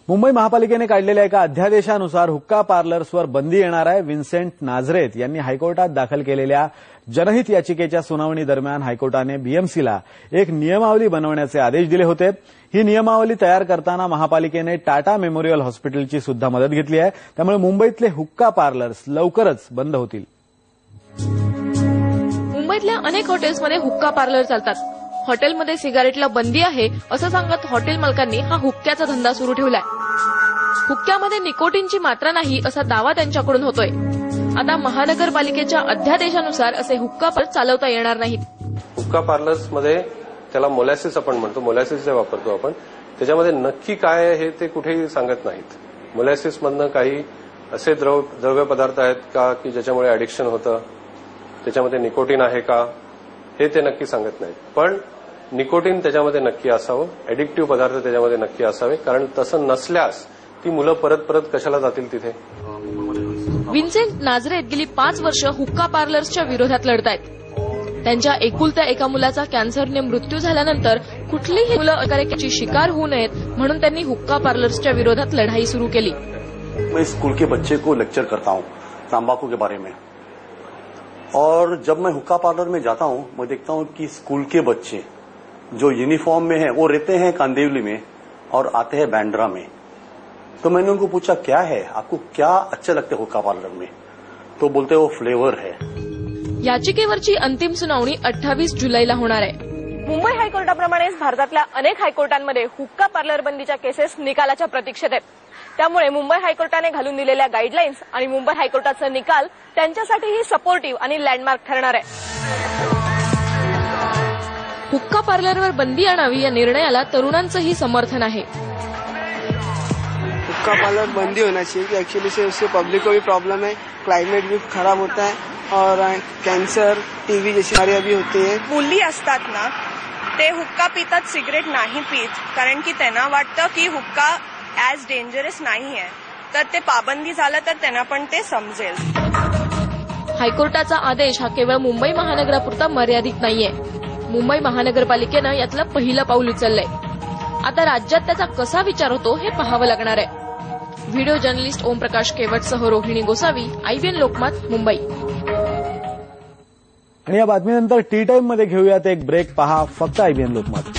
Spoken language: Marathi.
मुंबई महापालिकेने काढलेल्या एका अध्यादेशानुसार हुक्का पार्लर्सवर बंदी येणार आहे। विन्सेंट नाझरेथ यांनी हायकोर्टात दाखल केलेल्या जनहित याचिकेच्या सुनावणी दरम्यान हायकोर्टाने बीएमसीला एक नियमावली बनवण्याचे आदेश दिले होते। ही नियमावली तयार करताना महापालिकेने टाटा मेमोरियल हॉस्पिटलची सुद्धा मदत घेतली आहे। त्यामुळे मुंबईतले हुक्का पार्लर्स लवकरच बंद होतील। मुंबईतल्या अनेक हॉटेल्समध्ये हुक्का पार्लर चालतात। हॉटेलमध्ये सिगारेटला बंदी आहे असं सांगत हॉटेल मालकांनी हा हुक्क्याचा धंदा सुरू ठेवलाय। हुक्क्यामध्ये निकोटीनची मात्रा नाही असा दावा त्यांच्याकडून होतोय। आता महानगरपालिकेच्या अध्यादेशानुसार असे हुक्का पार्लर चालवता येणार नाहीत। हुक्का पार्लर्समध्ये त्याला मोलॅसिस आपण म्हणतो, मोलॅसिस जे वापरतो आपण, त्याच्यामध्ये नक्की काय आहे हे ते कुठेही सांगत नाहीत। मोलॅसिसमधनं काही असे द्रव्य पदार्थ आहेत का की ज्याच्यामुळे ॲडिक्शन होतं, त्याच्यामध्ये निकोटीन आहे का हे ते नक्की सांगत नाहीत। पण निकोटीन त्याच्यामध्ये नक्की असावं, ॲडिक्टिव्ह पदार्थ त्याच्यामध्ये नक्की असावे, कारण तसं नसल्यास ती मुलं परत परत कशाला जातील तिथे। विन्सेंट नाझरेथ गेली 5 वर्ष हुक्का पार्लर्सच्या विरोधात लढतायत। त्यांच्या एकुलत्या एका मुलाचा कॅन्सरने मृत्यू झाल्यानंतर कुठलीही मुलं अकारेकीची शिकार होऊ नयेत म्हणून त्यांनी हुक्का पार्लर्सच्या विरोधात लढाई सुरू केली। मैं स्कूल के बच्चे को लेक्चर करता हूँ तंबाकू के बारे में, और जब मैं हुक्का पार्लर में जाता हूँ मैं देखता हूँ कि स्कूल के बच्चे जो यूनिफॉर्म में हैं वो रहते हैं कांदिवली में और आते हैं बांद्रा में। तो मैंने उनको पूछा क्या है, आपको क्या अच्छा लगता है हुक्का पार्लर में, तो बोलते वो फ्लेवर है। याचिकेवरची अंतिम सुनावणी 28 जुलैला होणार आहे। मुंबई हायकोर्टाप्रमाणेच भारतातल्या अनेक हायकोर्टांमध्ये हुक्का पार्लर बंदीच्या केसेस निकालाच्या प्रतीक्षेत आहेत। त्यामुळे मुंबई हायकोर्टाने घालून दिलेल्या गाईडलाईन्स आणि मुंबई हायकोर्टाचा निकाल त्यांच्यासाठीही सपोर्टिव्ह आणि लँडमार्क ठरणार आहे। हुक्का पार्लरवर बंदी आणावी या निर्णयाला तरुणांचंही समर्थन आहे। हुक्का पार्लर बंदी होना चाहिए कि एक्चुअली से उससे पब्लिक को भी प्रॉब्लम है, क्लाइमेट भी खराब होता है और कैंसर, टीबी जैसी बीमारियां भी होती है। मुली असतात ना ते हुक्का पितात, सिगरेट नाही पीत, कारण की त्यांना वाटतं की हुक्का ॲज डेंजरस नाही आहे, तर ते पाबंदी झालं तर त्यांना पण ते समजेल। हायकोर्टाचा आदेश हा केवळ मुंबई महानगरापुरता मर्यादित नाहीये। मुंबई महानगरपालिकेनं यातलं पहिलं पाऊल उचललंय। आता राज्यात त्याचा कसा विचार होतो हे पाहावं लागणार आहे। व्हिडिओ जर्नलिस्ट ओमप्रकाश केवटसह रोहिणी गोसावी, IBN लोकमत, मुंबई। आणि या बातमीनंतर टी टाइम मध्ये घेऊयात एक ब्रेक। पहा फक्त IBN लोकमत।